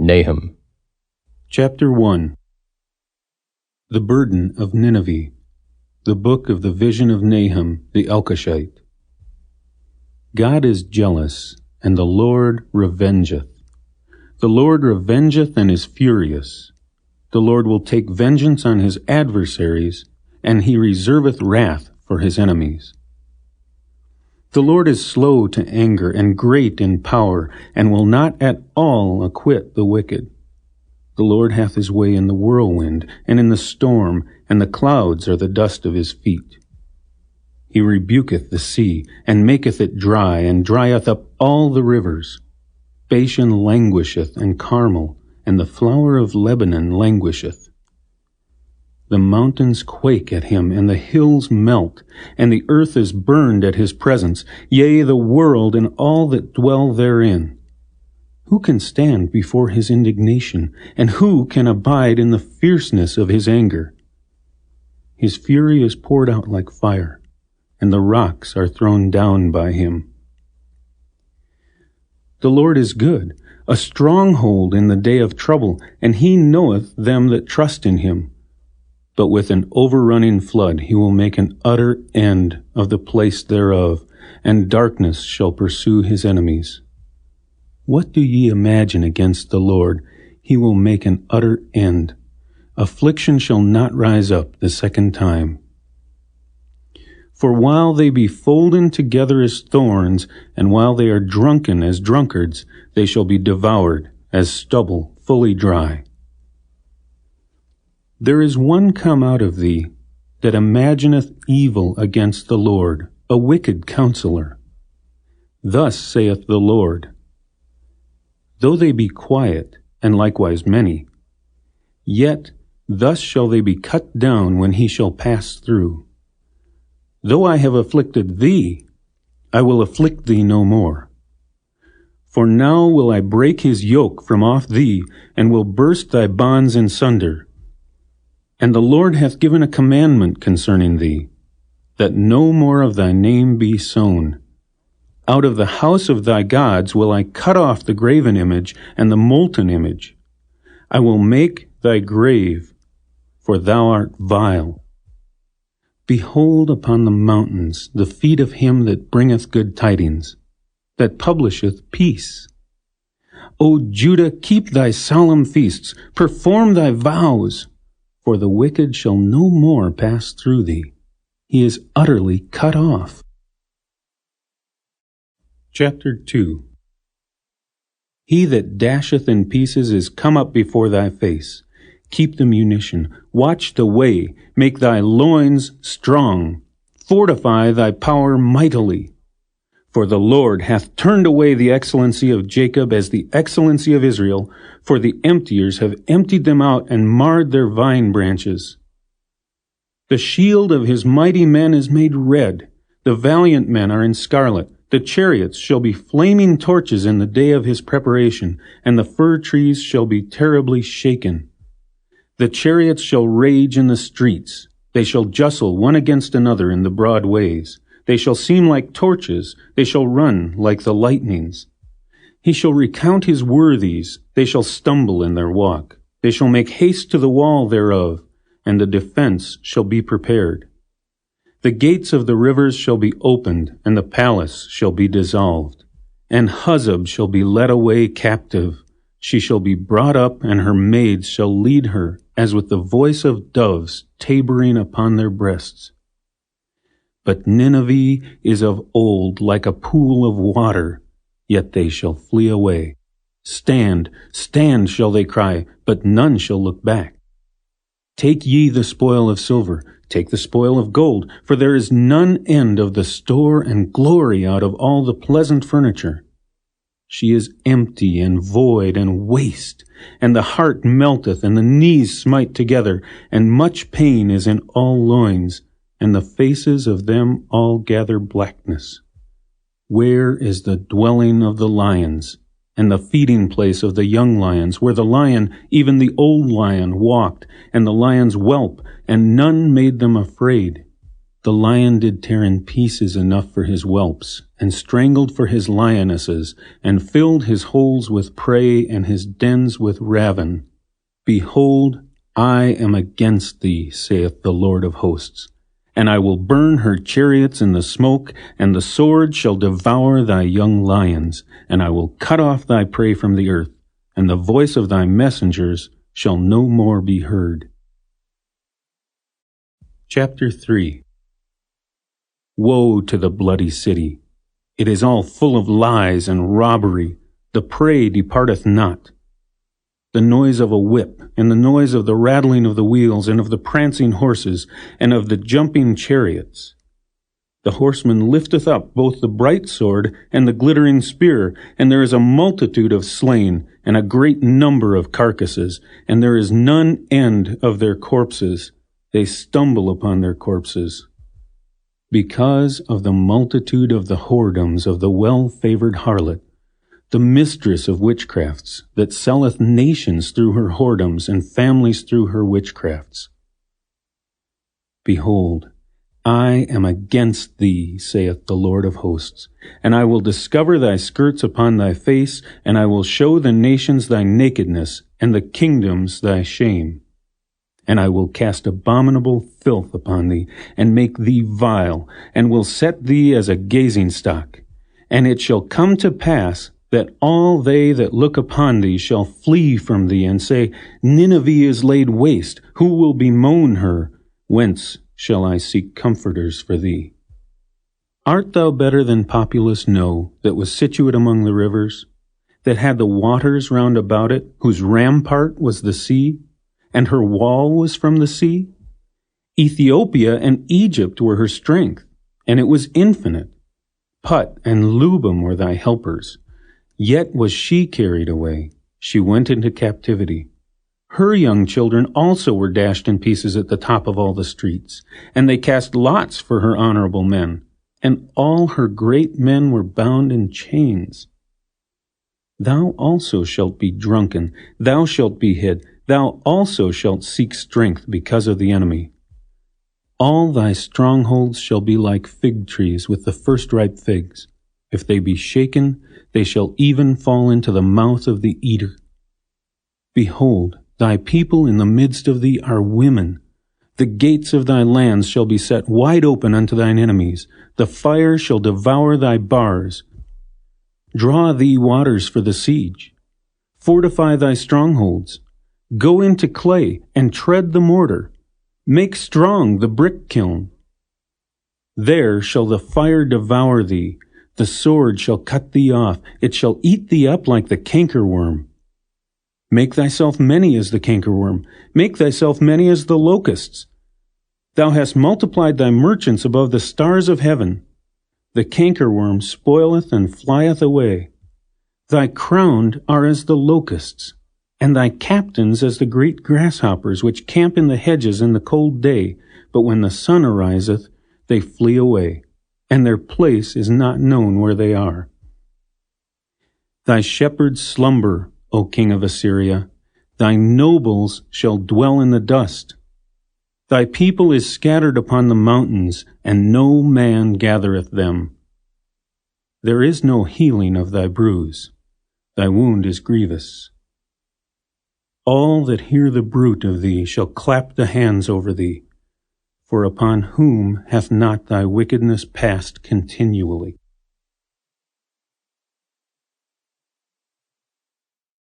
Nahum. Chapter 1. The Burden of Nineveh. The Book of the Vision of Nahum the Elkoshite. God is jealous, and the Lord revengeth. The Lord revengeth and is furious. The Lord will take vengeance on his adversaries, and he reserveth wrath for his enemies. The Lord is slow to anger and great in power, and will not at all acquit the wicked. The Lord hath his way in the whirlwind, and in the storm, and the clouds are the dust of his feet. He rebuketh the sea, and maketh it dry, and drieth up all the rivers. Bashan languisheth, and Carmel, and the flower of Lebanon languisheth. The mountains quake at him, and the hills melt, and the earth is burned at his presence, yea, the world and all that dwell therein. Who can stand before his indignation, and who can abide in the fierceness of his anger? His fury is poured out like fire, and the rocks are thrown down by him. The Lord is good, a stronghold in the day of trouble, and he knoweth them that trust in him. But with an overrunning flood he will make an utter end of the place thereof, and darkness shall pursue his enemies. What do ye imagine against the Lord? He will make an utter end. Affliction shall not rise up the second time. For while they be folden together as thorns, and while they are drunken as drunkards, they shall be devoured as stubble fully dry. There is one come out of thee that imagineth evil against the Lord, a wicked counselor. Thus saith the Lord, though they be quiet, and likewise many, yet thus shall they be cut down when he shall pass through. Though I have afflicted thee, I will afflict thee no more. For now will I break his yoke from off thee, and will burst thy bonds in sunder. And the Lord hath given a commandment concerning thee, that no more of thy name be sown. Out of the house of thy gods will I cut off the graven image and the molten image. I will make thy grave, for thou art vile. Behold upon the mountains the feet of him that bringeth good tidings, that publisheth peace. O Judah, keep thy solemn feasts, perform thy vows. For the wicked shall no more pass through thee. He is utterly cut off. Chapter 2. He that dasheth in pieces is come up before thy face. Keep the munition, watch the way, make thy loins strong, fortify thy power mightily. For the Lord hath turned away the excellency of Jacob as the excellency of Israel, for the emptiers have emptied them out and marred their vine branches. The shield of his mighty men is made red, the valiant men are in scarlet, the chariots shall be flaming torches in the day of his preparation, and the fir trees shall be terribly shaken. The chariots shall rage in the streets, they shall justle one against another in the broad ways. They shall seem like torches, they shall run like the lightnings. He shall recount his worthies, they shall stumble in their walk. They shall make haste to the wall thereof, and the defense shall be prepared. The gates of the rivers shall be opened, and the palace shall be dissolved. And Huzzab shall be led away captive. She shall be brought up, and her maids shall lead her, as with the voice of doves tabering upon their breasts. But Nineveh is of old like a pool of water, yet they shall flee away. Stand, stand, shall they cry, but none shall look back. Take ye the spoil of silver, take the spoil of gold, for there is none end of the store and glory out of all the pleasant furniture. She is empty and void and waste, and the heart melteth, and the knees smite together, and much pain is in all loins, and the faces of them all gather blackness. Where is the dwelling of the lions, and the feeding place of the young lions, where the lion, even the old lion, walked, and the lions whelp, and none made them afraid? The lion did tear in pieces enough for his whelps, and strangled for his lionesses, and filled his holes with prey, and his dens with ravin. Behold, I am against thee, saith the Lord of hosts, and I will burn her chariots in the smoke, and the sword shall devour thy young lions, and I will cut off thy prey from the earth, and the voice of thy messengers shall no more be heard. Chapter 3. Woe to the bloody city! It is all full of lies and robbery. The prey departeth not. The noise of a whip, and the noise of the rattling of the wheels, and of the prancing horses, and of the jumping chariots. The horseman lifteth up both the bright sword and the glittering spear, and there is a multitude of slain, and a great number of carcasses, and there is none end of their corpses. They stumble upon their corpses. Because of the multitude of the whoredoms of the well-favored harlot, the mistress of witchcrafts, that selleth nations through her whoredoms, and families through her witchcrafts. Behold, I am against thee, saith the Lord of hosts, and I will discover thy skirts upon thy face, and I will show the nations thy nakedness, and the kingdoms thy shame. And I will cast abominable filth upon thee, and make thee vile, and will set thee as a gazing stock. And it shall come to pass that all they that look upon thee shall flee from thee, and say, Nineveh is laid waste, who will bemoan her? Whence shall I seek comforters for thee? Art thou better than populous No, that was situate among the rivers, that had the waters round about it, whose rampart was the sea, and her wall was from the sea? Ethiopia and Egypt were her strength, and it was infinite. Put and Lubim were thy helpers. Yet was she carried away. She went into captivity. Her young children also were dashed in pieces at the top of all the streets, and they cast lots for her honorable men, and all her great men were bound in chains. Thou also shalt be drunken, thou shalt be hid, thou also shalt seek strength because of the enemy. All thy strongholds shall be like fig trees with the first ripe figs. If they be shaken, they shall even fall into the mouth of the eater. Behold, thy people in the midst of thee are women. The gates of thy lands shall be set wide open unto thine enemies. The fire shall devour thy bars. Draw thee waters for the siege. Fortify thy strongholds. Go into clay, and tread the mortar. Make strong the brick kiln. There shall the fire devour thee. The sword shall cut thee off. It shall eat thee up like the cankerworm. Make thyself many as the cankerworm. Make thyself many as the locusts. Thou hast multiplied thy merchants above the stars of heaven. The cankerworm spoileth and flieth away. Thy crowned are as the locusts, and thy captains as the great grasshoppers, which camp in the hedges in the cold day, but when the sun ariseth, they flee away, and their place is not known where they are. Thy shepherds slumber, O king of Assyria. Thy nobles shall dwell in the dust. Thy people is scattered upon the mountains, and no man gathereth them. There is no healing of thy bruise. Thy wound is grievous. All that hear the bruit of thee shall clap the hands over thee, for upon whom hath not thy wickedness passed continually?